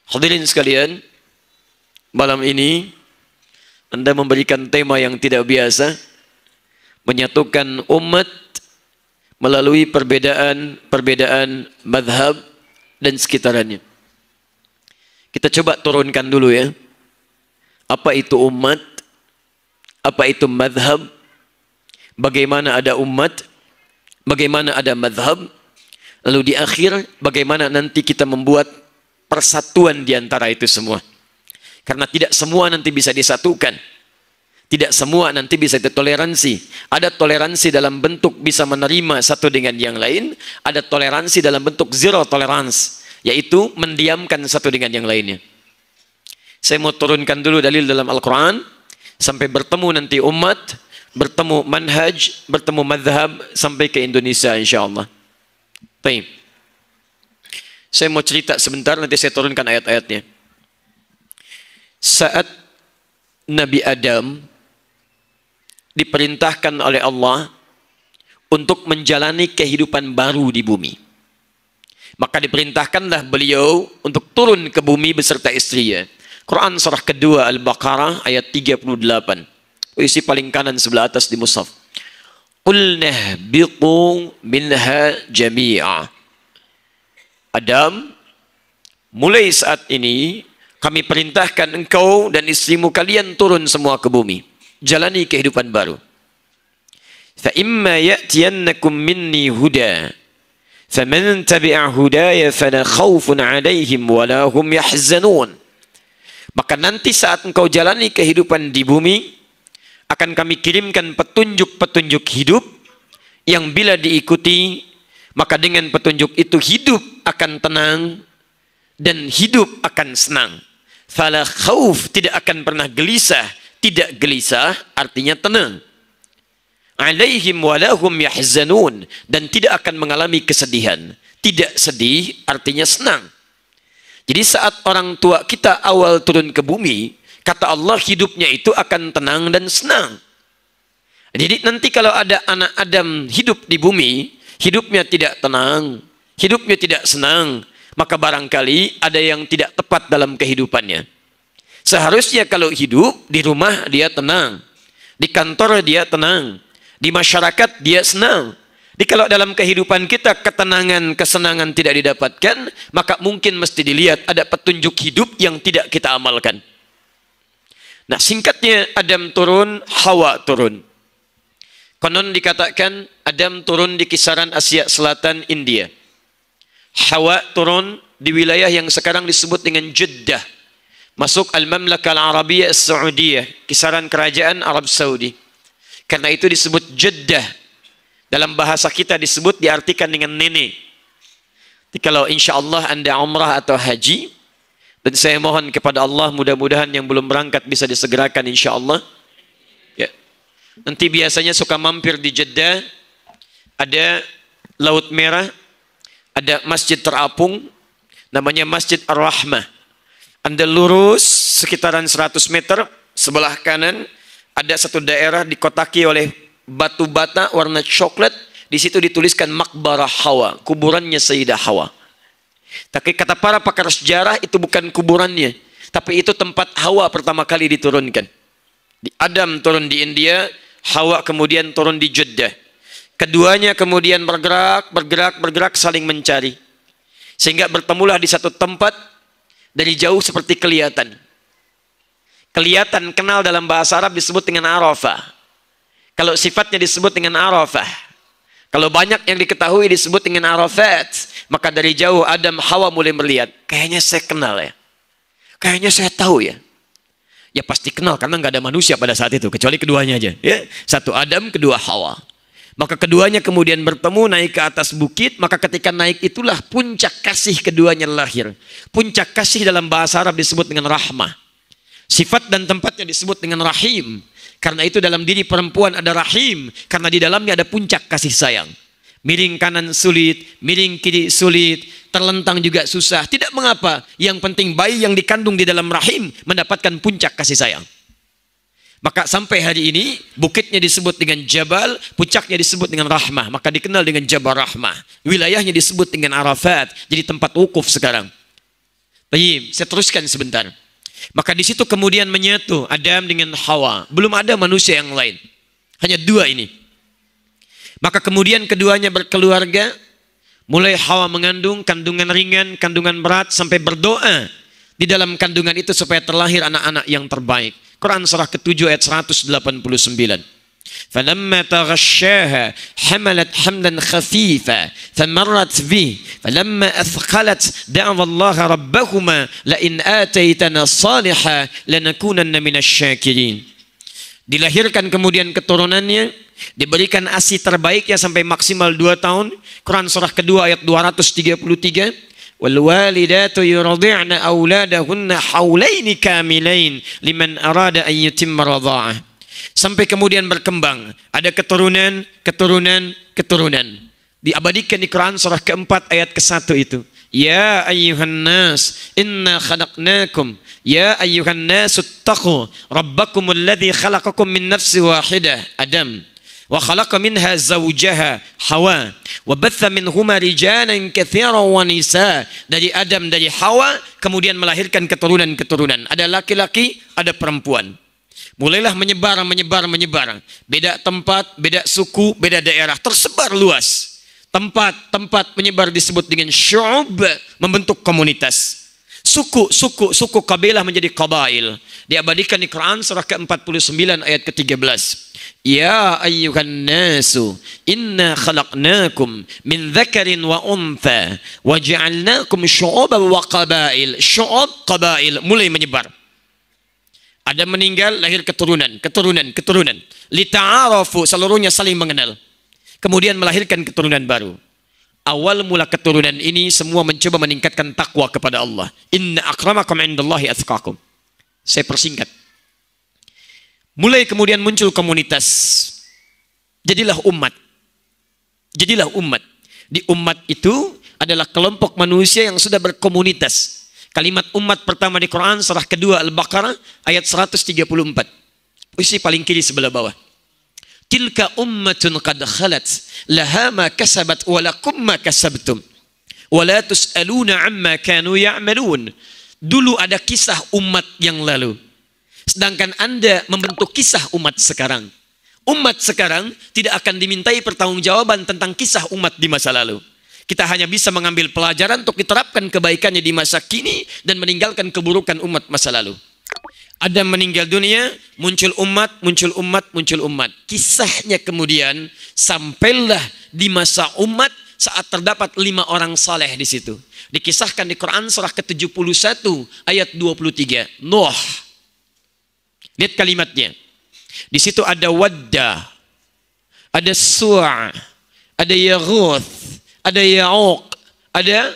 Hadirin sekalian, malam ini Anda memberikan tema yang tidak biasa, menyatukan umat melalui perbedaan madhab dan sekitarannya. Kita coba turunkan dulu ya. Apa itu umat? Apa itu madhab? Bagaimana ada umat? Bagaimana ada madhab? Lalu di akhir, bagaimana nanti kita membuat persatuan di antara itu semua. Karena tidak semua nanti bisa disatukan. Tidak semua nanti bisa ditoleransi. Ada toleransi dalam bentuk bisa menerima satu dengan yang lain. Ada toleransi dalam bentuk zero tolerance. Yaitu mendiamkan satu dengan yang lainnya. Saya mau turunkan dulu dalil dalam Al-Quran. Sampai bertemu nanti umat. Bertemu manhaj. Bertemu madhab. Sampai ke Indonesia insyaAllah. Baik. Saya mau cerita sebentar, nanti saya turunkan ayat-ayatnya. Saat Nabi Adam diperintahkan oleh Allah untuk menjalani kehidupan baru di bumi, maka diperintahkanlah beliau untuk turun ke bumi beserta istrinya. Quran surah kedua Al-Baqarah ayat 38. Isi paling kanan sebelah atas di mushaf. Qulna biqu minha jami'a. Adam, mulai saat ini kami perintahkan engkau dan istrimu kalian turun semua ke bumi. Jalani kehidupan baru. Fa imma ya'tiyannakum minni huda. Faman tabi'a hudaya fala khawfun 'alaihim wala hum yahzanun. Maka nanti saat engkau jalani kehidupan di bumi, akan kami kirimkan petunjuk-petunjuk hidup yang bila diikuti, maka dengan petunjuk itu hidup akan tenang dan hidup akan senang. Fala khauf, tidak akan pernah gelisah. Tidak gelisah artinya tenang. Alaihim walahum yahzanun, dan tidak akan mengalami kesedihan. Tidak sedih artinya senang. Jadi saat orang tua kita awal turun ke bumi, kata Allah hidupnya itu akan tenang dan senang. Jadi nanti kalau ada anak Adam hidup di bumi, hidupnya tidak tenang, hidupnya tidak senang, maka barangkali ada yang tidak tepat dalam kehidupannya. Seharusnya kalau hidup di rumah dia tenang, di kantor dia tenang, di masyarakat dia senang. Jadi kalau dalam kehidupan kita ketenangan, kesenangan tidak didapatkan, maka mungkin mesti dilihat ada petunjuk hidup yang tidak kita amalkan. Nah, singkatnya Adam turun, Hawa turun. Konon dikatakan Adam turun di kisaran Asia Selatan, India. Hawa turun di wilayah yang sekarang disebut dengan Jeddah. Masuk Al-Mamlakah Al-Arabiyah As-Saudiyah, kisaran kerajaan Arab Saudi. Karena itu disebut Jeddah. Dalam bahasa kita disebut, diartikan dengan nenek. Jadi kalau insya Allah Anda umrah atau haji, dan saya mohon kepada Allah mudah-mudahan yang belum berangkat bisa disegerakan insya Allah. Ya. Nanti biasanya suka mampir di Jeddah, ada Laut Merah, ada masjid terapung, namanya Masjid Ar-Rahmah. Anda lurus sekitaran 100 meter, sebelah kanan ada satu daerah dikotaki oleh batu bata warna coklat, di situ dituliskan Maqbarah Hawa, kuburannya Sayyidah Hawa. Tapi kata para pakar sejarah itu bukan kuburannya, tapi itu tempat Hawa pertama kali diturunkan. Adam turun di India, Hawa kemudian turun di Jeddah. Keduanya kemudian bergerak saling mencari. Sehingga bertemulah di satu tempat, dari jauh seperti kelihatan. Kelihatan, kenal dalam bahasa Arab disebut dengan Arafah. Kalau sifatnya disebut dengan Arafah. Kalau banyak yang diketahui disebut dengan Arafat. Maka dari jauh Adam Hawa mulai melihat. Kayaknya saya kenal ya. Kayaknya saya tahu ya. Ya pasti kenal karena nggak ada manusia pada saat itu. Kecuali keduanya aja. Ya. Satu Adam, kedua Hawa. Maka keduanya kemudian bertemu naik ke atas bukit. Maka ketika naik itulah puncak kasih keduanya lahir. Puncak kasih dalam bahasa Arab disebut dengan rahmah. Sifat dan tempatnya disebut dengan rahim. Karena itu dalam diri perempuan ada rahim. Karena di dalamnya ada puncak kasih sayang. Miring kanan sulit, miring kiri sulit, terlentang juga susah. Tidak mengapa. Yang penting bayi yang dikandung di dalam rahim mendapatkan puncak kasih sayang. Maka sampai hari ini bukitnya disebut dengan Jabal, puncaknya disebut dengan Rahmah. Maka dikenal dengan Jabal Rahmah. Wilayahnya disebut dengan Arafat. Jadi tempat wukuf sekarang. Baik, saya teruskan sebentar. Maka di situ kemudian menyatu Adam dengan Hawa. Belum ada manusia yang lain. Hanya dua ini. Maka kemudian keduanya berkeluarga. Mulai Hawa mengandung, kandungan ringan, kandungan berat, sampai berdoa di dalam kandungan itu supaya terlahir anak-anak yang terbaik. Quran surah ke-7 ayat 189. فلما تغشاها حملت حملا خفيفا فمرت به فلما أثقلت دعوا الله ربهما لئن آتيتنا صالحا لنكونن من الشاكرين. Dilahirkan kemudian keturunannya, diberikan ASI terbaiknya sampai maksimal 2 tahun. Quran surah kedua ayat 233. Walwalidatu yurdi'na auladahunna haulaini kamilain liman arada an yutimma radha'ah. Sampai kemudian berkembang, ada keturunan, diabadikan di Quran surah keempat ayat ke-1 itu. Ya ayyuhan nas inna khalaqnakum ya ayyuhan nas ittaqu rabbakumul ladzi khalaqakum min nafsin wahidah Adam wa khalaqa minha zawjaha Hawa wa batha minhuma rijalan katsiran wa nisaa. Dari Adam, dari Hawa kemudian melahirkan keturunan. Ada laki-laki, ada perempuan. Mulailah menyebar. Beda tempat, beda suku, beda daerah, tersebar luas. Tempat menyebar disebut dengan syu'ub, membentuk komunitas. Suku kabilah menjadi qabail. Diabadikan di Quran surah ke-49 ayat ke-13. Ya ayyuhan nasu inna khalaqnakum min dzakarin wa untha wa ja'alnakum syu'uban wa qabail. Syu'ub, qabail mulai menyebar. Ada meninggal, lahir keturunan. Lita'arafu, seluruhnya saling mengenal. Kemudian melahirkan keturunan baru. Awal mula keturunan ini semua mencoba meningkatkan takwa kepada Allah. Inna akramakum indallahi atqakum. Saya persingkat. Mulai kemudian muncul komunitas. Jadilah umat. Di umat itu adalah kelompok manusia yang sudah berkomunitas. Kalimat umat pertama di Quran surah kedua Al-Baqarah ayat 134. Posisi paling kiri sebelah bawah. Tilka ummatun qad khalat laha ma kasabat wa lakum ma kasabtum wa la tus'aluna amma kanu ya'malun. Dulu ada kisah umat yang lalu. Sedangkan Anda membentuk kisah umat sekarang. Umat sekarang tidak akan dimintai pertanggungjawaban tentang kisah umat di masa lalu. Kita hanya bisa mengambil pelajaran untuk diterapkan kebaikannya di masa kini dan meninggalkan keburukan umat masa lalu. Adam meninggal dunia, muncul umat. Kisahnya kemudian sampailah di masa umat saat terdapat 5 orang saleh di situ. Dikisahkan di Quran surah ke-71 ayat 23. Nuh. Lihat kalimatnya. Di situ ada Wadda, ada Su', ada Yaghuth, ada Ya'uq, ada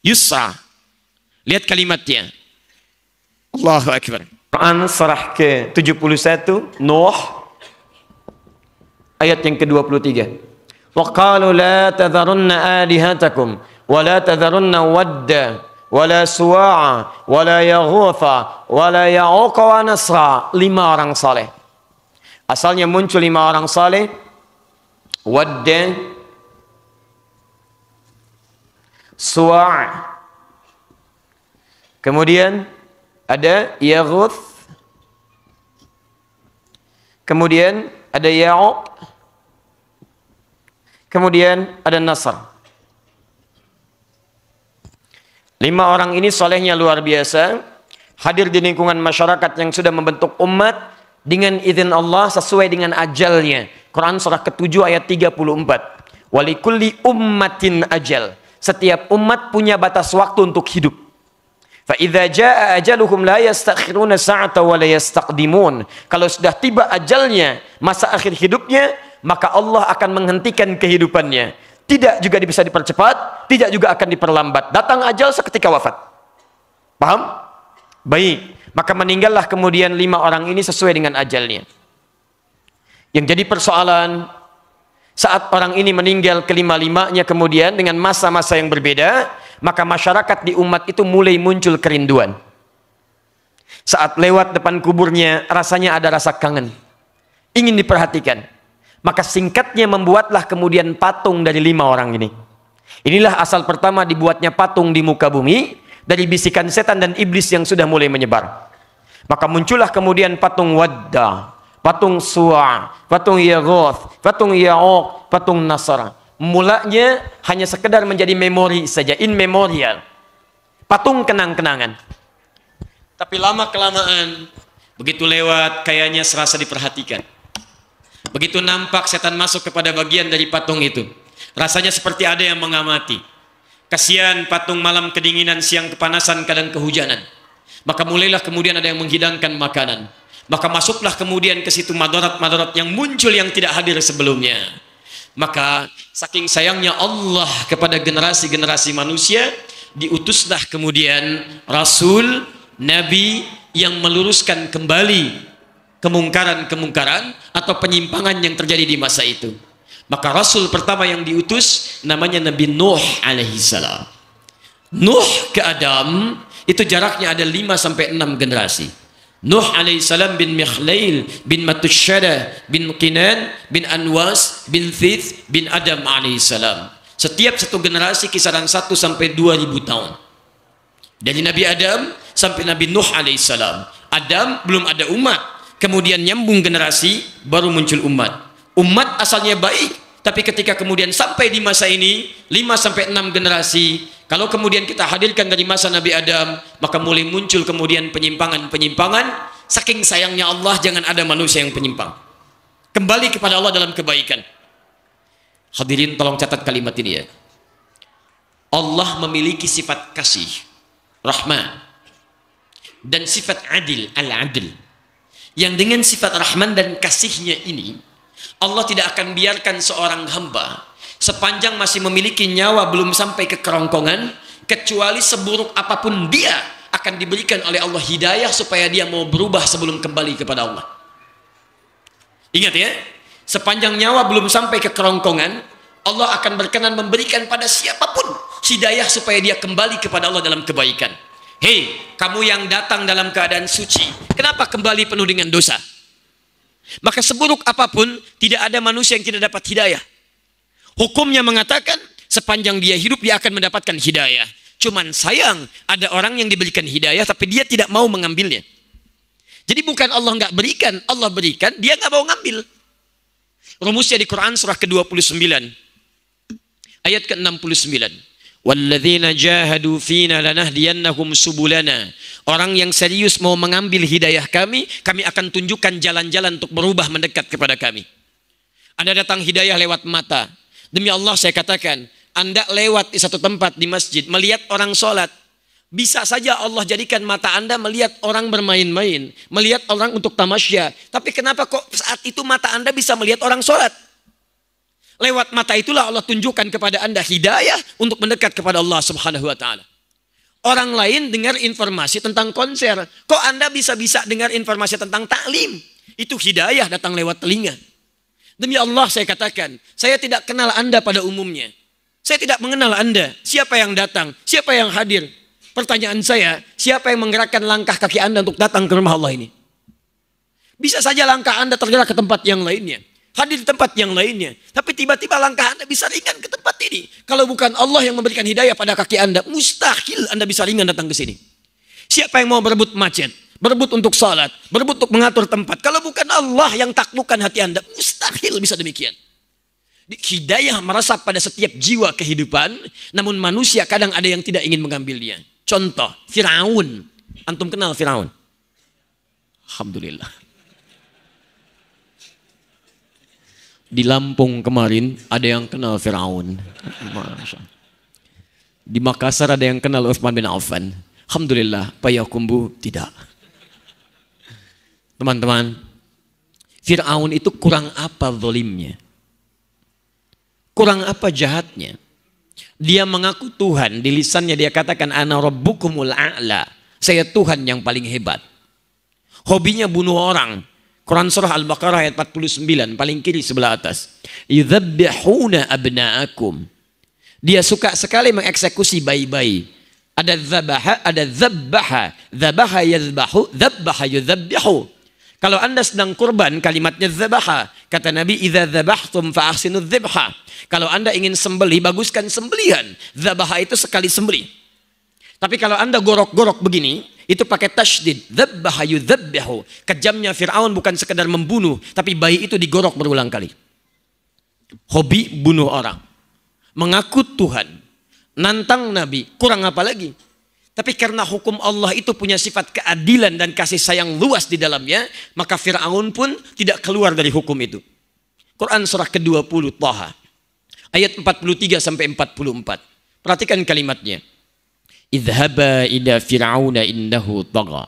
Yusra. Lihat kalimatnya. Allahu Akbar. Quran surah ke-71 Nuh ayat yang ke-23. Wa qalu la tadharunna alihatakum wa la tadharunna Wadda wa la Suwa'a wa la Yaghutha wa la Ya'uq wa Nasra. 5 orang saleh. Asalnya muncul 5 orang saleh. Wadda, Suwa', kemudian ada Yaghuth, kemudian ada Ya'uq, kemudian ada Nasr. 5 orang ini solehnya luar biasa, hadir di lingkungan masyarakat yang sudah membentuk umat dengan izin Allah sesuai dengan ajalnya. Quran surah ke-7 ayat 34. Walikulli ummatin ajal. Setiap umat punya batas waktu untuk hidup. Fa idza jaa ajaluhum la yastakhiruna sa'ata wa la yastaqdimun. Kalau sudah tiba ajalnya, masa akhir hidupnya, maka Allah akan menghentikan kehidupannya. Tidak juga bisa dipercepat, tidak juga akan diperlambat. Datang ajal seketika wafat. Paham? Baik. Maka meninggallah kemudian 5 orang ini sesuai dengan ajalnya. Yang jadi persoalan, saat orang ini meninggal kelima-limanya kemudian dengan masa-masa yang berbeda, maka masyarakat di umat itu mulai muncul kerinduan. Saat lewat depan kuburnya, rasanya ada rasa kangen. Ingin diperhatikan. Maka singkatnya membuatlah kemudian patung dari 5 orang ini. Inilah asal pertama dibuatnya patung di muka bumi. dari bisikan setan dan iblis yang sudah mulai menyebar. Maka muncullah kemudian patung Wadda, patung Suwa, patung Yaghoth, patung Ya'uq, patung Nasr. Mulanya hanya sekedar menjadi memori saja, in memorial. Patung kenang-kenangan. Tapi lama-kelamaan, begitu lewat, kayaknya serasa diperhatikan. Begitu nampak setan masuk kepada bagian dari patung itu, rasanya seperti ada yang mengamati. Kasihan patung, malam kedinginan, siang kepanasan, kadang kehujanan. Maka mulailah kemudian ada yang menghidangkan makanan. Maka masuklah kemudian ke situ madarat-madarat yang muncul yang tidak hadir sebelumnya. Maka saking sayangnya Allah kepada generasi-generasi manusia, diutuslah kemudian Rasul, Nabi yang meluruskan kembali kemungkaran-kemungkaran atau penyimpangan yang terjadi di masa itu. Maka Rasul pertama yang diutus namanya Nabi Nuh alaihissalam. Nuh ke Adam itu jaraknya ada 5-6 generasi. Nuh alaihissalam bin Mikhlail bin Matushada bin Qinan bin Anwas bin Thith bin Adam alaihissalam. Setiap satu generasi kisaran 1-2 ribu tahun. Dari Nabi Adam sampai Nabi Nuh alaihissalam. Adam belum ada umat. Kemudian nyambung generasi, baru muncul umat. Umat asalnya baik, tapi ketika kemudian sampai di masa ini 5-6 generasi, kalau kemudian kita hadirkan dari masa Nabi Adam, maka mulai muncul kemudian penyimpangan-penyimpangan. Saking sayangnya Allah, jangan ada manusia yang penyimpang. Kembali kepada Allah dalam kebaikan. Hadirin tolong catat kalimat ini ya. Allah memiliki sifat kasih, Rahman, dan sifat adil, al-adil. Yang dengan sifat Rahman dan kasihnya ini, Allah tidak akan biarkan seorang hamba sepanjang masih memiliki nyawa belum sampai ke kerongkongan, kecuali seburuk apapun dia akan diberikan oleh Allah hidayah supaya dia mau berubah sebelum kembali kepada Allah. Ingat ya, sepanjang nyawa belum sampai ke kerongkongan, Allah akan berkenan memberikan pada siapapun hidayah supaya dia kembali kepada Allah dalam kebaikan. Hei, kamu yang datang dalam keadaan suci, kenapa kembali penuh dengan dosa? Maka seburuk apapun, tidak ada manusia yang tidak dapat hidayah. Hukumnya mengatakan, sepanjang dia hidup, dia akan mendapatkan hidayah. Cuman sayang, ada orang yang diberikan hidayah, tapi dia tidak mau mengambilnya. Jadi bukan Allah nggak berikan, Allah berikan, dia nggak mau ngambil. Rumusnya di Quran surah ke-29, ayat ke-69. Walladzina jahadu fina lanahdiyannahum subulana. Orang yang serius mau mengambil hidayah kami akan tunjukkan jalan-jalan untuk berubah mendekat kepada kami. Anda datang hidayah lewat mata. Demi Allah saya katakan, Anda lewat di satu tempat di masjid, melihat orang sholat. Bisa saja Allah jadikan mata Anda melihat orang bermain-main, melihat orang untuk tamasya. Tapi kenapa kok saat itu mata Anda bisa melihat orang sholat? Lewat mata itulah Allah tunjukkan kepada Anda hidayah untuk mendekat kepada Allah Subhanahu wa taala. Orang lain dengar informasi tentang konser, kok Anda bisa-bisa dengar informasi tentang taklim? Itu hidayah datang lewat telinga. Demi Allah saya katakan, saya tidak kenal Anda pada umumnya. Saya tidak mengenal Anda, siapa yang datang, siapa yang hadir. Pertanyaan saya, siapa yang menggerakkan langkah kaki Anda untuk datang ke rumah Allah ini? Bisa saja langkah Anda tergerak ke tempat yang lainnya, hadir di tempat yang lainnya. Tapi tiba-tiba langkah Anda bisa ringan ke tempat ini. Kalau bukan Allah yang memberikan hidayah pada kaki Anda, mustahil Anda bisa ringan datang ke sini. Siapa yang mau berebut macet, berebut untuk salat, berebut untuk mengatur tempat? Kalau bukan Allah yang taklukkan hati Anda, mustahil bisa demikian. Hidayah merasap pada setiap jiwa kehidupan, namun manusia kadang ada yang tidak ingin mengambilnya. Contoh, Firaun. Antum kenal Firaun? Alhamdulillah. Di Lampung kemarin ada yang kenal Firaun. Di Makassar ada yang kenal Utsman bin Affan. Alhamdulillah, Payakumbu tidak. Teman-teman, Firaun itu kurang apa zalimnya? Kurang apa jahatnya? Dia mengaku Tuhan, di lisannya dia katakan ana rabbukumul a'la. Saya Tuhan yang paling hebat. Hobinya bunuh orang. Quran surah Al-Baqarah ayat 49, paling kiri sebelah atas. Yudzabbihuna abna'akum. Dia suka sekali mengeksekusi bayi-bayi. Ada dzabaha, ada dzabbaha. Dzabaha yadzbahu, dzabbaha yudzabbihu. Kalau Anda sedang kurban, kalimatnya dzabaha. Kata Nabi, idza dzabahtum fa ahsinu dzibha. Kalau Anda ingin sembelih, baguskan sembelihan. Dzabaha itu sekali sembelih. Tapi kalau Anda gorok-gorok begini, itu pakai tasydid, dzabbaha yudzabbihu. Kejamnya Firaun bukan sekedar membunuh, tapi bayi itu digorok berulang kali. Hobi bunuh orang, mengaku Tuhan, nantang Nabi, kurang apa lagi? Tapi karena hukum Allah itu punya sifat keadilan dan kasih sayang luas di dalamnya, maka Firaun pun tidak keluar dari hukum itu. Quran surah ke-20 Thaha ayat 43 sampai 44. Perhatikan kalimatnya. Idhaba ila fir'auna innahu tagha.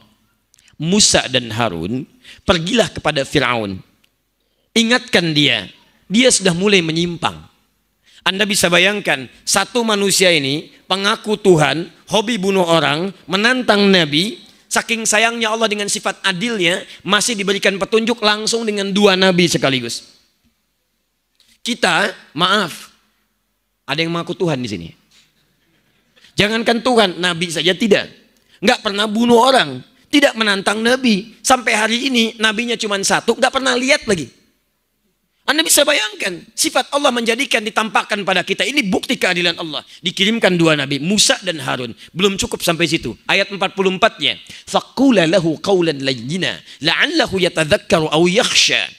Musa dan Harun pergilah kepada Firaun. Ingatkan dia sudah mulai menyimpang. Anda bisa bayangkan, satu manusia ini pengaku Tuhan, hobi bunuh orang, menantang Nabi, saking sayangnya Allah dengan sifat adilnya, masih diberikan petunjuk langsung dengan dua Nabi sekaligus. Kita, maaf, ada yang mengaku Tuhan di sini. Jangankan Tuhan, Nabi saja tidak. Nggak pernah bunuh orang, tidak menantang Nabi. Sampai hari ini, Nabinya cuma satu, nggak pernah lihat lagi. Anda bisa bayangkan, sifat Allah menjadikan ditampakkan pada kita. Ini bukti keadilan Allah. Dikirimkan dua Nabi, Musa dan Harun. Belum cukup sampai situ. Ayat 44-nya. Faqula lahu qawlan layyina, la'allahu yatadzakkaru aw yakhsha.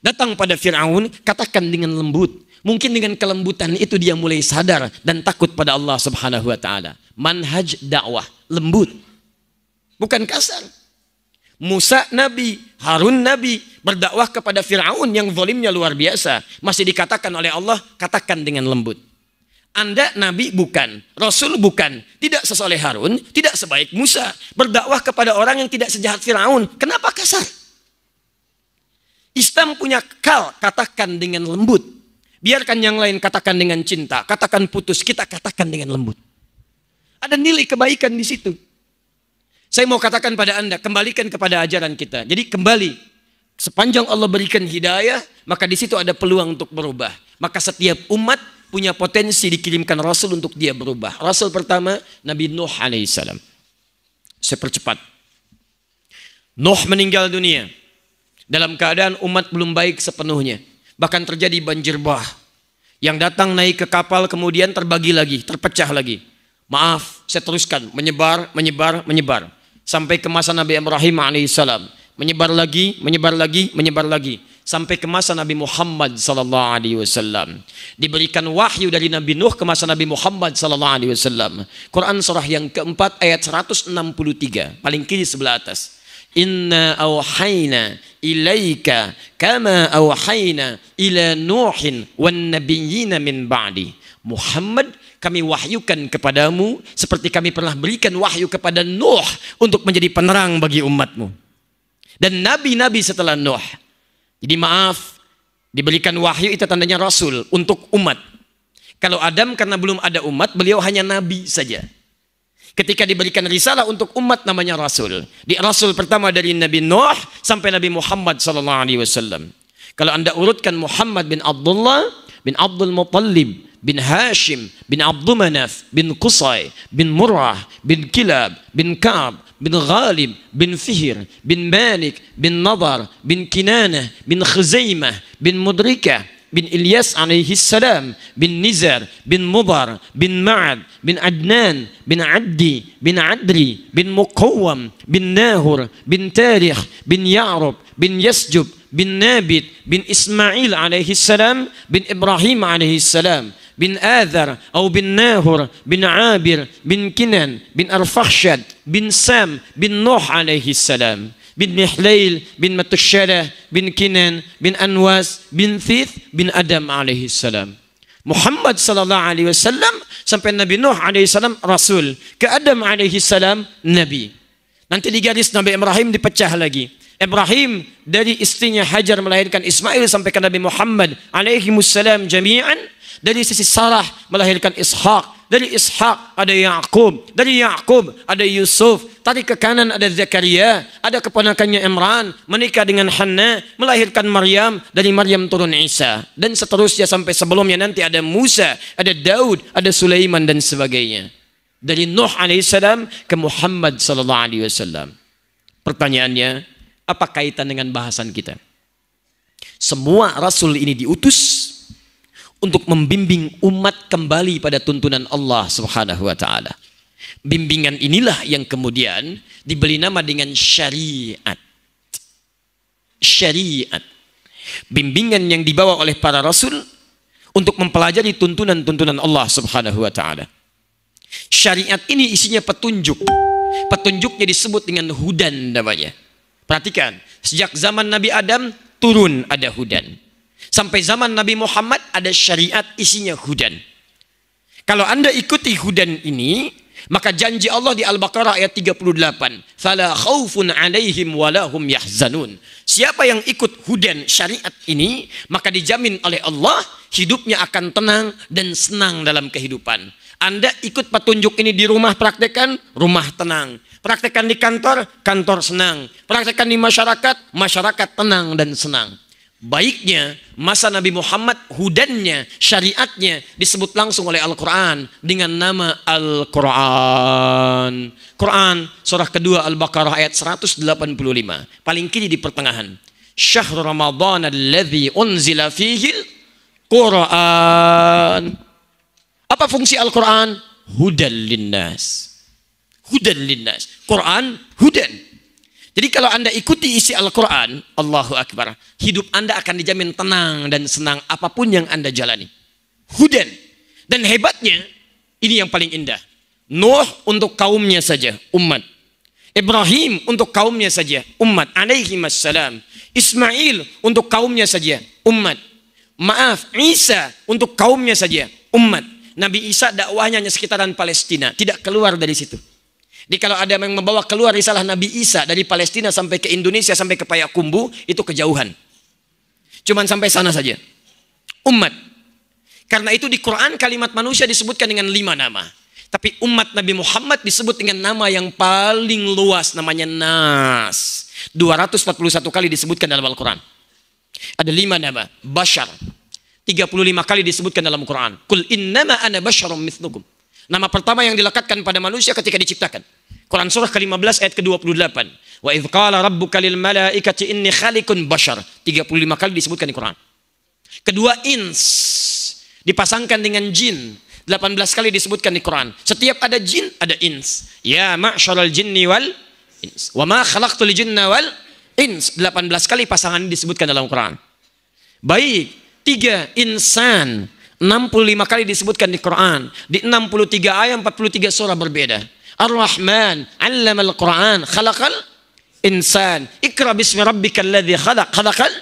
Datang pada Firaun, katakan dengan lembut. Mungkin dengan kelembutan itu dia mulai sadar dan takut pada Allah Subhanahu wa taala. Manhaj dakwah, lembut. Bukan kasar. Musa Nabi, Harun Nabi, berdakwah kepada Firaun yang zalimnya luar biasa. Masih dikatakan oleh Allah, katakan dengan lembut. Anda Nabi bukan, Rasul bukan, tidak sesoleh Harun, tidak sebaik Musa. Berdakwah kepada orang yang tidak sejahat Firaun. Kenapa kasar? Islam punya katakan dengan lembut. Biarkan yang lain katakan dengan cinta, katakan putus, kita katakan dengan lembut. Ada nilai kebaikan di situ. Saya mau katakan pada Anda, kembalikan kepada ajaran kita. Jadi kembali, sepanjang Allah berikan hidayah, maka di situ ada peluang untuk berubah. Maka setiap umat punya potensi dikirimkan Rasul untuk dia berubah. Rasul pertama, Nabi Nuh alaihissalam. Saya percepat. Nuh meninggal dunia dalam keadaan umat belum baik sepenuhnya. Bahkan terjadi banjir bah. Yang datang naik ke kapal kemudian terbagi lagi, terpecah lagi. Maaf, saya teruskan. Menyebar. Sampai ke masa Nabi Ibrahim alaihissalam. Menyebar lagi. Sampai ke masa Nabi Muhammad sallallahu alaihi wasallam. Diberikan wahyu dari Nabi Nuh ke masa Nabi Muhammad sallallahu alaihi wasallam. Quran surah yang keempat ayat 163. Paling kiri sebelah atas. Inna awhayna ilaika kama awhayna ila Nuhin wan nabiyyina min ba'di. Muhammad, kami wahyukan kepadamu seperti kami pernah berikan wahyu kepada Nuh untuk menjadi penerang bagi umatmu. Dan nabi-nabi setelah Nuh. Jadi maaf, diberikan wahyu itu tandanya Rasul untuk umat. Kalau Adam karena belum ada umat, beliau hanya nabi saja. Ketika diberikan risalah untuk umat namanya Rasul. Di Rasul pertama dari Nabi Nuh sampai Nabi Muhammad SAW. Kalau Anda urutkan Muhammad bin Abdullah, bin Abdul Muttalib, bin Hashim, bin Abdul Manaf, bin Qusay, bin Murrah, bin Kilab, bin Ka'ab, bin Ghalib, bin Fihr, bin Malik, bin Nadar, bin Kinanah, bin Khuzaimah, bin Mudrikah, bin Ilyas alaihi salam, bin Nizar, bin Mudar, bin Ma'ad, bin Adnan, bin Addi, bin Adri, bin Muqawwam, bin Nahur, bin Tarikh, bin Ya'rub, bin Yasjub, bin Nabit, bin Ismail alaihi salam, bin Ibrahim alaihi salam, bin Adhar, atau bin Nahur, bin Abir, bin Kinan, bin Arfakhshad, bin Sam, bin Nuh alaihi salam, bin Mihlail, bin Matusyadah, bin Kinan, bin Anwas, bin Thith, bin Adam alaihi salam. Muhammad sallallahu alaihi wasallam sampai Nabi Nuh alaihi salam Rasul, ke Adam alaihi salam Nabi. Nanti di garis Nabi Ibrahim dipecah lagi. Ibrahim dari istrinya Hajar melahirkan Ismail sampai ke Nabi Muhammad alaihi salam jami'an. Dari sisi Sarah melahirkan Ishaq. Dari Ishaq ada Ya'qub. Dari Ya'qub ada Yusuf. Tarik ke kanan ada Zakaria. Ada keponakannya Imran. Menikah dengan Hanna. Melahirkan Maryam. Dari Maryam turun Isa. Dan seterusnya sampai sebelumnya nanti ada Musa. Ada Daud. Ada Sulaiman dan sebagainya. Dari Nuh alaihissalam ke Muhammad sallallahu alaihi wasallam. Pertanyaannya, apa kaitan dengan bahasan kita? Semua Rasul ini diutus untuk membimbing umat kembali pada tuntunan Allah Subhanahu wa taala. Bimbingan inilah yang kemudian diberi nama dengan syariat. Syariat. Bimbingan yang dibawa oleh para rasul untuk mempelajari tuntunan-tuntunan Allah Subhanahu wa taala. Syariat ini isinya petunjuk. Petunjuknya disebut dengan hudan namanya. Perhatikan, sejak zaman Nabi Adam turun ada hudan. Sampai zaman Nabi Muhammad ada syariat isinya hudan. Kalau Anda ikuti hudan ini, maka janji Allah di Al-Baqarah ayat 38, "Fala khaufun 'alaihim wa lahum yahzanun." Siapa yang ikut hudan syariat ini, maka dijamin oleh Allah hidupnya akan tenang dan senang dalam kehidupan. Anda ikut petunjuk ini di rumah, praktekkan, rumah tenang. Praktekkan di kantor, kantor senang. Praktekkan di masyarakat, masyarakat tenang dan senang. Baiknya masa Nabi Muhammad, hudannya, syariatnya disebut langsung oleh Al-Quran dengan nama Al-Quran. Quran surah kedua Al-Baqarah ayat 185. Paling kiri di pertengahan. Syahr Ramadan alladzi unzila fihil Quran. Apa fungsi Al-Quran? Hudan linnas. Hudan linnas. Quran hudan. Jadi kalau Anda ikuti isi Al-Quran, Allahu Akbar, hidup Anda akan dijamin tenang dan senang apapun yang Anda jalani. Hudan. Dan hebatnya, ini yang paling indah. Nuh untuk kaumnya saja, umat. Ibrahim untuk kaumnya saja, umat. Alaihi wassalam. Ismail untuk kaumnya saja, umat. Maaf, Isa untuk kaumnya saja, umat. Nabi Isa dakwahnya hanya sekitaran Palestina, tidak keluar dari situ. Jadi kalau ada yang membawa keluar risalah Nabi Isa dari Palestina sampai ke Indonesia, sampai ke Payakumbuh, itu kejauhan. Cuman sampai sana saja. Umat. Karena itu di Quran kalimat manusia disebutkan dengan 5 nama. Tapi umat Nabi Muhammad disebut dengan nama yang paling luas, namanya Nas. 241 kali disebutkan dalam Al-Quran. Ada 5 nama. Bashar. 35 kali disebutkan dalam Quran. Qul innama ana basyarum mithlukum. Nama pertama yang dilekatkan pada manusia ketika diciptakan. Quran surah ke-15 ayat ke-28. Wa idh qala rabbuka lil malaikati inni khaliqun bashar. 35 kali disebutkan di Quran. Kedua, ins. Dipasangkan dengan jin. 18 kali disebutkan di Quran. Setiap ada jin, ada ins. Ya ma'syaral jinni wal ins. Wa ma khalaqtul jinna wal ins. 18 kali pasangan disebutkan dalam Quran. Baik. 3, insan. 65 kali disebutkan di Quran. Di 63 ayat 43 surah berbeda. Ar-Rahman 'allamal Quran, khalaqal insan. Iqra bismi rabbikal ladzi khalaq, khalaqal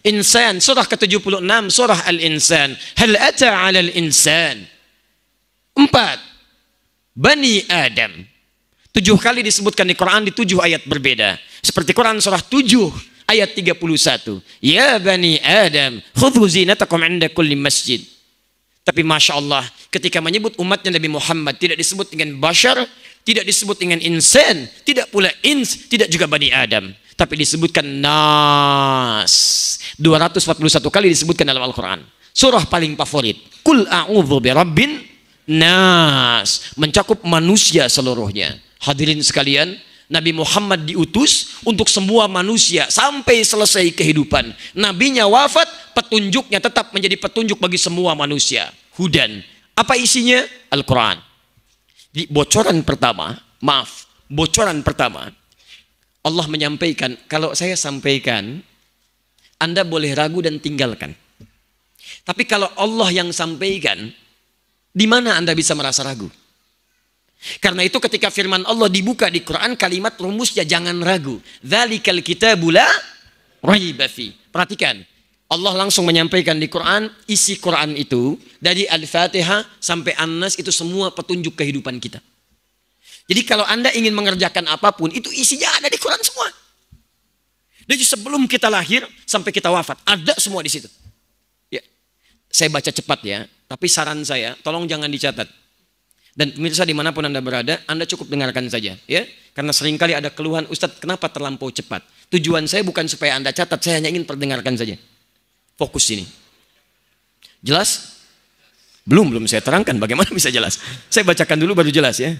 insan. Surah ke-76 surah Al-Insan. Hal ata 'alal insan. 4, Bani Adam. 7 kali disebutkan di Quran di 7 ayat berbeda. Seperti Quran surah 7 ayat 31. Ya Bani Adam, khudhu zinatakum 'inda kulli masjid. Tapi Masya Allah, ketika menyebut umatnya Nabi Muhammad, tidak disebut dengan bashar, tidak disebut dengan insan, tidak pula ins, tidak juga Bani Adam. Tapi disebutkan Nas. 241 kali disebutkan dalam Al-Quran. Surah paling favorit. Qul a'udhu birabbin nas. Mencakup manusia seluruhnya. Hadirin sekalian, Nabi Muhammad diutus untuk semua manusia sampai selesai kehidupan. Nabinya wafat, petunjuknya tetap menjadi petunjuk bagi semua manusia. Hudan. Apa isinya? Al-Quran. Di bocoran pertama, Allah menyampaikan, kalau saya sampaikan, Anda boleh ragu dan tinggalkan. Tapi kalau Allah yang sampaikan, di mana Anda bisa merasa ragu? Karena itu ketika firman Allah dibuka di Quran, kalimat rumusnya jangan ragu. Dzalikal kitabu la raiba fi. Perhatikan, Allah langsung menyampaikan di Quran, isi Quran itu dari Al-Fatihah sampai An-Nas itu semua petunjuk kehidupan kita. Jadi kalau Anda ingin mengerjakan apapun, itu isinya ada di Quran semua. Jadi sebelum kita lahir sampai kita wafat, ada semua di situ. Ya, saya baca cepat ya, tapi saran saya, tolong jangan dicatat. Dan pemirsa dimanapun Anda berada, Anda cukup dengarkan saja, ya. Karena seringkali ada keluhan, Ustadz kenapa terlampau cepat? Tujuan saya bukan supaya Anda catat, saya hanya ingin perdengarkan saja. Fokus sini. Jelas? Belum saya terangkan bagaimana bisa jelas. Saya bacakan dulu baru jelas ya.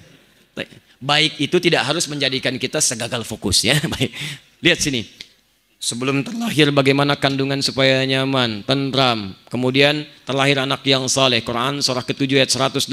Baik itu tidak harus menjadikan kita segagal fokus ya. Baik. Lihat sini. Sebelum terlahir bagaimana kandungan supaya nyaman, tentram. Kemudian terlahir anak yang saleh. Quran surah ke-7 ayat 189.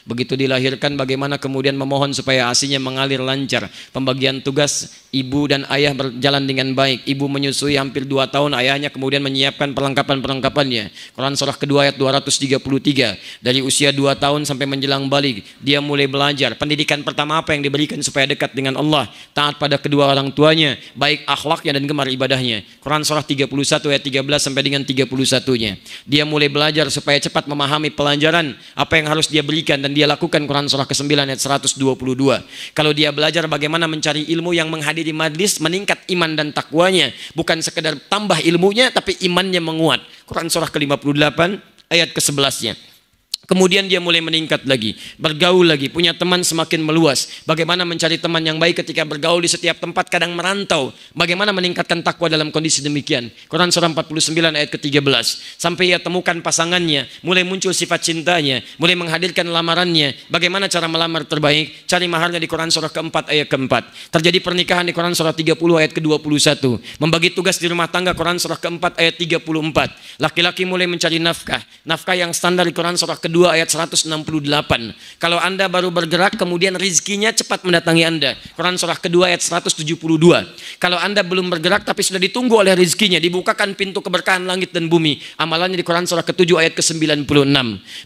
Begitu dilahirkan bagaimana kemudian memohon supaya ASINya mengalir lancar. Pembagian tugas ibu dan ayah berjalan dengan baik. Ibu menyusui hampir 2 tahun, ayahnya kemudian menyiapkan perlengkapan-perlengkapannya. Quran surah kedua ayat 233. Dari usia 2 tahun sampai menjelang balik, dia mulai belajar. Pendidikan pertama apa yang diberikan supaya dekat dengan Allah? Taat pada kedua orang tuanya, baik akhlaknya dan gemar ibadahnya. Quran surah 31 ayat 13 sampai dengan 31-nya. Dia mulai belajar supaya cepat memahami pelajaran apa yang harus dia berikan dan dia lakukan. Quran surah ke-9 ayat 122. Kalau dia belajar bagaimana mencari ilmu yang menghadiri majlis, meningkat iman dan takwanya, bukan sekedar tambah ilmunya tapi imannya menguat. Quran surah ke-58 ayat ke-11-nya. Kemudian dia mulai meningkat lagi, bergaul lagi, punya teman semakin meluas. Bagaimana mencari teman yang baik ketika bergaul di setiap tempat, kadang merantau. Bagaimana meningkatkan takwa dalam kondisi demikian. Quran surah 49 ayat ke-13. Sampai ia temukan pasangannya, mulai muncul sifat cintanya, mulai menghadirkan lamarannya. Bagaimana cara melamar terbaik? Cari maharnya di Quran surah ke-4 ayat ke-4. Terjadi pernikahan di Quran surah 30 ayat ke-21. Membagi tugas di rumah tangga, Quran surah ke-4 ayat 34. Laki-laki mulai mencari nafkah. Nafkah yang standar di Quran surah ke-2 ayat 168. Kalau Anda baru bergerak kemudian rizkinya cepat mendatangi Anda. Quran surah kedua ayat 172. Kalau Anda belum bergerak tapi sudah ditunggu oleh rizkinya, dibukakan pintu keberkahan langit dan bumi. Amalannya di Quran surah ke-7 ayat ke-96.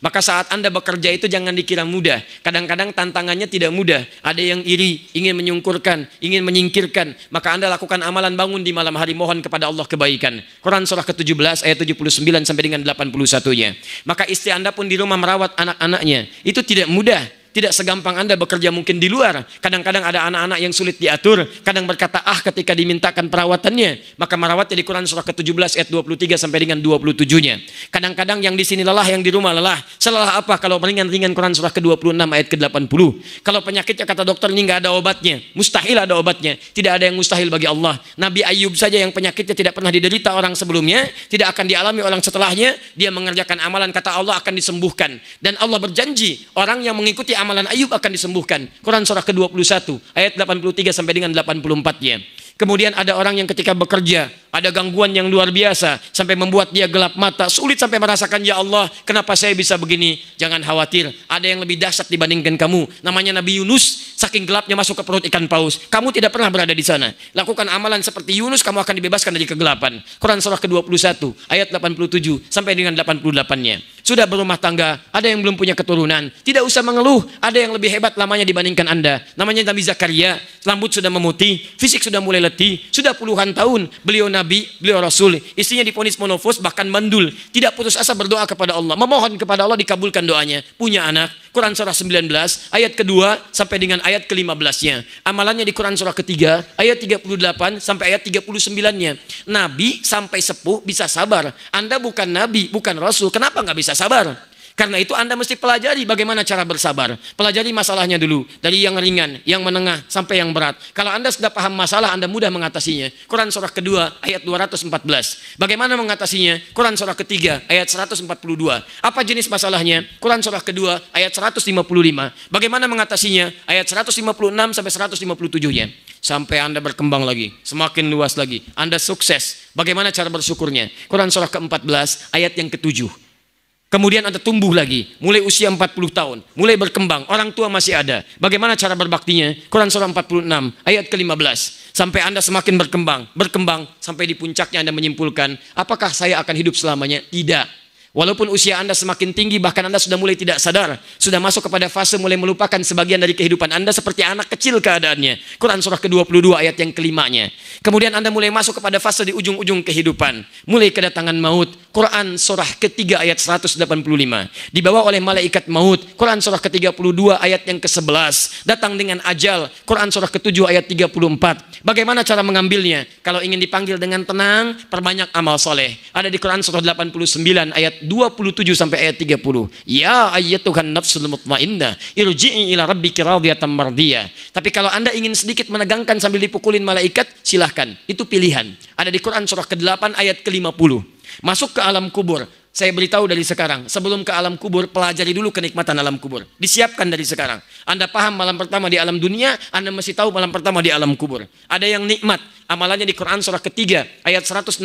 Maka saat Anda bekerja itu jangan dikira mudah. Kadang-kadang tantangannya tidak mudah. Ada yang iri, ingin menyungkurkan, ingin menyingkirkan. Maka Anda lakukan amalan bangun di malam hari, mohon kepada Allah kebaikan. Quran surah ke-17 ayat 79 sampai dengan 81-nya. Maka istri Anda pun di rumah merawat anak-anaknya. Itu tidak mudah. Tidak segampang Anda bekerja mungkin di luar. Kadang-kadang ada anak-anak yang sulit diatur. Kadang berkata ketika dimintakan perawatannya. Maka merawatnya di Quran surah ke-17 ayat 23 sampai dengan 27-nya. Kadang-kadang yang di sini lelah, yang di rumah lelah. Selelah apa? Kalau ringan-ringan Quran surah ke-26 ayat ke-80. Kalau penyakitnya kata dokter ini nggak ada obatnya. Mustahil ada obatnya. Tidak ada yang mustahil bagi Allah. Nabi Ayub saja yang penyakitnya tidak pernah diderita orang sebelumnya, tidak akan dialami orang setelahnya, dia mengerjakan amalan, kata Allah akan disembuhkan. Dan Allah berjanji orang yang mengikuti amalan Ayub akan disembuhkan. Quran surah ke-21 ayat 83 sampai dengan 84-nya. Kemudian ada orang yang ketika bekerja ada gangguan yang luar biasa sampai membuat dia gelap mata, sulit sampai merasakan, ya Allah, kenapa saya bisa begini? Jangan khawatir, ada yang lebih dahsyat dibandingkan kamu. Namanya Nabi Yunus, saking gelapnya masuk ke perut ikan paus. Kamu tidak pernah berada di sana. Lakukan amalan seperti Yunus, kamu akan dibebaskan dari kegelapan. Quran surah ke-21 ayat 87 sampai dengan 88-nya. Sudah berumah tangga, ada yang belum punya keturunan, tidak usah mengeluh, ada yang lebih hebat lamanya dibandingkan Anda. Namanya Nabi Zakaria, rambut sudah memutih, fisik sudah mulai letih, sudah puluhan tahun beliau Nabi, beliau Rasul, istrinya divonis monofos bahkan mandul, tidak putus asa berdoa kepada Allah, memohon kepada Allah dikabulkan doanya, punya anak. Quran surah 19 ayat kedua sampai dengan ayat ke-15-nya. Amalannya di Quran surah ketiga ayat 38 sampai ayat 39-nya. Nabi sampai sepuh bisa sabar. Anda bukan Nabi, bukan Rasul, kenapa nggak bisa sabar? Karena itu Anda mesti pelajari bagaimana cara bersabar. Pelajari masalahnya dulu. Dari yang ringan, yang menengah, sampai yang berat. Kalau Anda sudah paham masalah, Anda mudah mengatasinya. Quran surah kedua, ayat 214. Bagaimana mengatasinya? Quran surah ketiga, ayat 142. Apa jenis masalahnya? Quran surah kedua, ayat 155. Bagaimana mengatasinya? Ayat 156 sampai 157-nya. Sampai Anda berkembang lagi, semakin luas lagi. Anda sukses. Bagaimana cara bersyukurnya? Quran surah ke-14, ayat yang ke-7. Kemudian Anda tumbuh lagi, mulai usia 40 tahun, mulai berkembang, orang tua masih ada. Bagaimana cara berbaktinya? Quran surah 46, ayat ke-15. Sampai Anda semakin berkembang, sampai di puncaknya Anda menyimpulkan, apakah saya akan hidup selamanya? Tidak. Walaupun usia Anda semakin tinggi, bahkan Anda sudah mulai tidak sadar, sudah masuk kepada fase mulai melupakan sebagian dari kehidupan Anda seperti anak kecil keadaannya. Quran surah ke-22 ayat yang ke-5-nya. Kemudian Anda mulai masuk kepada fase di ujung-ujung kehidupan, mulai kedatangan maut. Quran surah ketiga ayat 185. Dibawa oleh malaikat maut. Quran surah ke-32 ayat yang ke-11. Datang dengan ajal. Quran surah ke-7 ayat 34. Bagaimana cara mengambilnya? Kalau ingin dipanggil dengan tenang, perbanyak amal soleh. Ada di Quran surah 89 ayat 27 sampai ayat 30. Ya ayyatuhan nafsul mutmainnah, irji'i ila rabbiki radiyatan mardiyah. Tapi kalau Anda ingin sedikit menegangkan sambil dipukulin malaikat, silahkan. Itu pilihan. Ada di Quran surah ke-8 ayat ke-50. Masuk ke alam kubur. saya beritahu dari sekarang, sebelum ke alam kubur, pelajari dulu kenikmatan alam kubur. Disiapkan dari sekarang. Anda paham malam pertama di alam dunia, Anda mesti tahu malam pertama di alam kubur. Ada yang nikmat, amalannya di Quran surah ketiga, ayat 169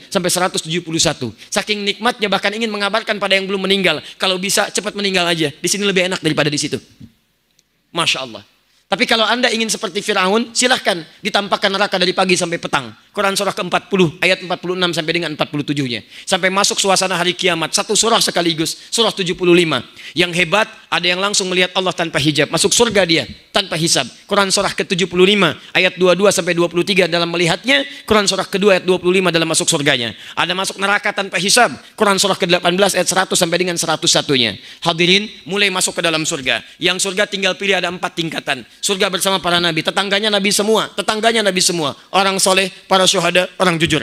sampai 171. Saking nikmatnya bahkan ingin mengabarkan pada yang belum meninggal, kalau bisa cepat meninggal aja. Di sini lebih enak daripada di situ. Masya Allah. Tapi kalau Anda ingin seperti Firaun, silahkan ditampakkan neraka dari pagi sampai petang. Quran surah ke-40, ayat 46 sampai dengan 47-nya. Sampai masuk suasana hari kiamat. Satu surah sekaligus, surah 75. Yang hebat, ada yang langsung melihat Allah tanpa hijab. Masuk surga dia, tanpa hisab. Quran surah ke-75, ayat 22 sampai 23 dalam melihatnya. Quran surah kedua ayat 25 dalam masuk surganya. Ada masuk neraka tanpa hisab. Quran surah ke-18 ayat 100 sampai dengan 101-nya. Hadirin, mulai masuk ke dalam surga. Yang surga tinggal pilih ada 4 tingkatan. Surga bersama para nabi, tetangganya nabi semua, orang soleh, para syuhada, orang jujur.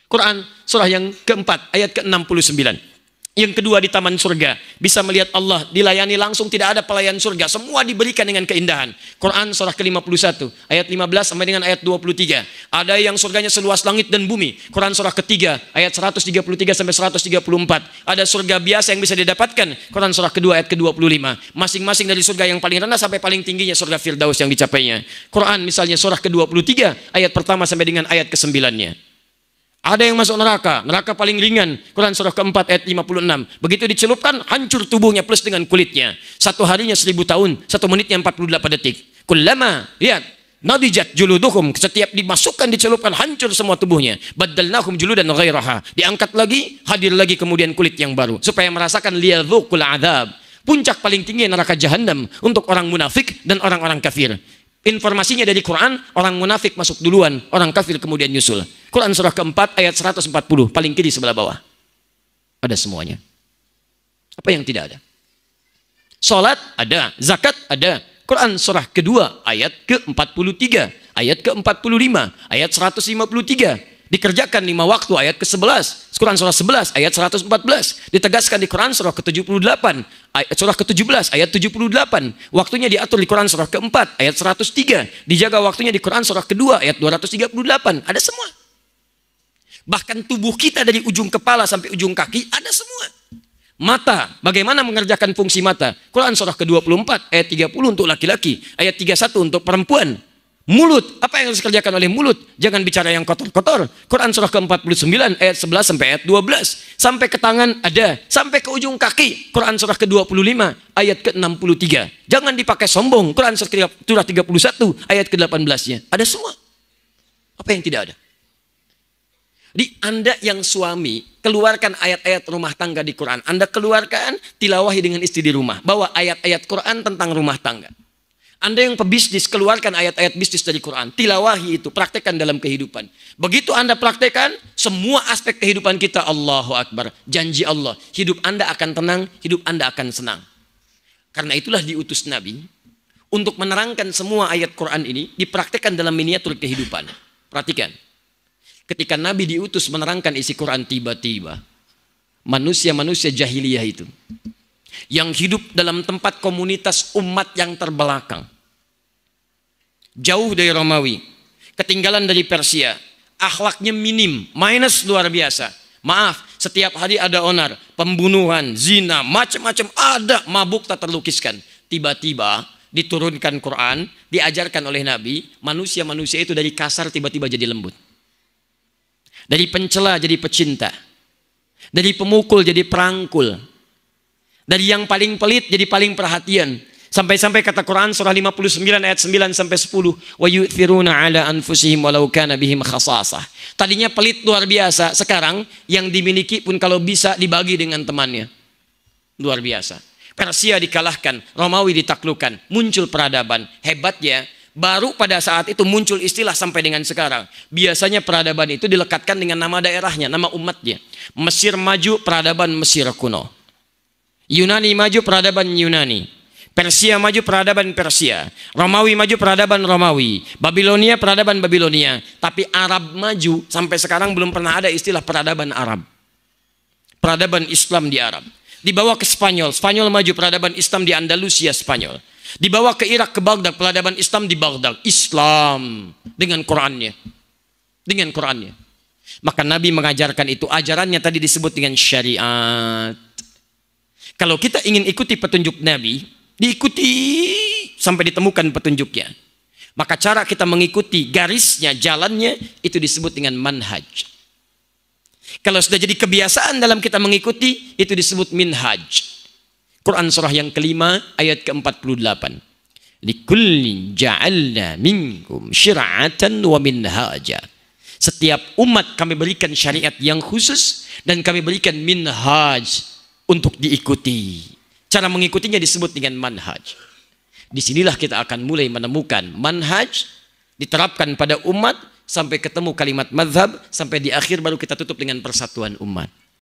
Quran surah yang keempat, ayat ke-69. Yang kedua di taman surga, bisa melihat Allah, dilayani langsung, tidak ada pelayan surga, semua diberikan dengan keindahan. Quran surah ke-51, ayat 15 sampai dengan ayat 23. Ada yang surganya seluas langit dan bumi. Quran surah ketiga, ayat 133 sampai 134. Ada surga biasa yang bisa didapatkan. Quran surah kedua, ayat ke-25. Masing-masing dari surga yang paling rendah sampai paling tingginya surga Firdaus yang dicapainya. Quran misalnya surah ke-23, ayat pertama sampai dengan ayat ke-9-nya. Ada yang masuk neraka, neraka paling ringan. Quran surah keempat ayat 56. Begitu dicelupkan, hancur tubuhnya plus dengan kulitnya. Satu harinya 1000 tahun, 1 menitnya 48 detik. Kullama, lihat, nadijat juluduhum, setiap dimasukkan, dicelupkan, hancur semua tubuhnya. Baddalnahum juludan ghairaha. Diangkat lagi, hadir lagi kemudian kulit yang baru. Supaya merasakan liyadzuqul adzab. Puncak paling tinggi neraka jahanam untuk orang munafik dan orang-orang kafir. Informasinya dari Quran, orang munafik masuk duluan, orang kafir kemudian nyusul. Quran surah keempat ayat 140, paling kiri sebelah bawah. Ada semuanya. Apa yang tidak ada? Salat ada, zakat ada. Quran surah kedua ayat ke-43, ayat ke-45, ayat 153. Dikerjakan 5 waktu ayat ke-11. Quran surah 11 ayat 114. Ditegaskan di Quran surah ke-78, surah ke-17 ayat 78. Waktunya diatur di Quran surah ke-4 ayat 103. Dijaga waktunya di Quran surah kedua ayat 238. Ada semua. Bahkan tubuh kita dari ujung kepala sampai ujung kaki ada semua. Mata, bagaimana mengerjakan fungsi mata? Quran surah ke-24 ayat 30 untuk laki-laki, ayat 31 untuk perempuan. Mulut, apa yang harus dikerjakan oleh mulut? Jangan bicara yang kotor-kotor. Quran surah ke-49 ayat 11 sampai ayat 12. Sampai ke tangan ada, sampai ke ujung kaki. Quran surah ke-25 ayat ke-63. Jangan dipakai sombong. Quran surah 31 ayat ke-18-nya. Ada semua. Apa yang tidak ada? Di Anda yang suami, keluarkan ayat-ayat rumah tangga di Quran. Anda keluarkan, tilawahi dengan istri di rumah. Bawa ayat-ayat Quran tentang rumah tangga. Anda yang pebisnis, keluarkan ayat-ayat bisnis dari Quran. Tilawahi itu, praktekkan dalam kehidupan. Begitu Anda praktekkan, semua aspek kehidupan kita, Allahu Akbar. Janji Allah, hidup Anda akan tenang, hidup Anda akan senang. Karena itulah diutus Nabi, untuk menerangkan semua ayat Quran ini, dipraktekkan dalam miniatur kehidupan. Perhatikan, ketika Nabi diutus menerangkan isi Quran, tiba-tiba, manusia-manusia jahiliyah itu, yang hidup dalam tempat komunitas umat yang terbelakang, jauh dari Romawi, ketinggalan dari Persia, akhlaknya minim, minus luar biasa. Maaf, setiap hari ada onar, pembunuhan, zina, macam-macam ada, mabuk tak terlukiskan. Tiba-tiba diturunkan Quran, diajarkan oleh Nabi, manusia-manusia itu dari kasar tiba-tiba jadi lembut. Dari pencela jadi pecinta. Dari pemukul jadi perangkul. Dari yang paling pelit jadi paling perhatian. Sampai-sampai kata Quran surah 59 ayat 9 sampai 10, wa yu'thiruna ala anfusihim walau kana bihim khasasah. Tadinya pelit luar biasa, sekarang yang dimiliki pun kalau bisa dibagi dengan temannya. Luar biasa. Persia dikalahkan, Romawi ditaklukkan, muncul peradaban. Hebatnya, baru pada saat itu muncul istilah sampai dengan sekarang. Biasanya peradaban itu dilekatkan dengan nama daerahnya, nama umatnya. Mesir maju, peradaban Mesir kuno. Yunani maju, peradaban Yunani. Persia maju, peradaban Persia. Romawi maju, peradaban Romawi. Babilonia, peradaban Babilonia. Tapi Arab maju, sampai sekarang belum pernah ada istilah peradaban Arab. Peradaban Islam di Arab. Dibawa ke Spanyol, Spanyol maju, peradaban Islam di Andalusia, Spanyol. Dibawa ke Irak, ke Baghdad, peradaban Islam di Baghdad. Islam dengan Qurannya. Dengan Qurannya. Maka Nabi mengajarkan itu, ajarannya tadi disebut dengan syariat. Kalau kita ingin ikuti petunjuk Nabi, diikuti sampai ditemukan petunjuknya. Maka cara kita mengikuti garisnya, jalannya, itu disebut dengan manhaj. Kalau sudah jadi kebiasaan dalam kita mengikuti, itu disebut minhaj. Quran surah yang kelima, ayat ke-48. Likullin ja'alna minkum syira'atan wa minhaja. Setiap umat kami berikan syariat yang khusus, dan kami berikan minhaj untuk diikuti. Cara mengikutinya disebut dengan manhaj. Disinilah kita akan mulai menemukan manhaj diterapkan pada umat sampai ketemu kalimat mazhab, sampai di akhir baru kita tutup dengan persatuan umat.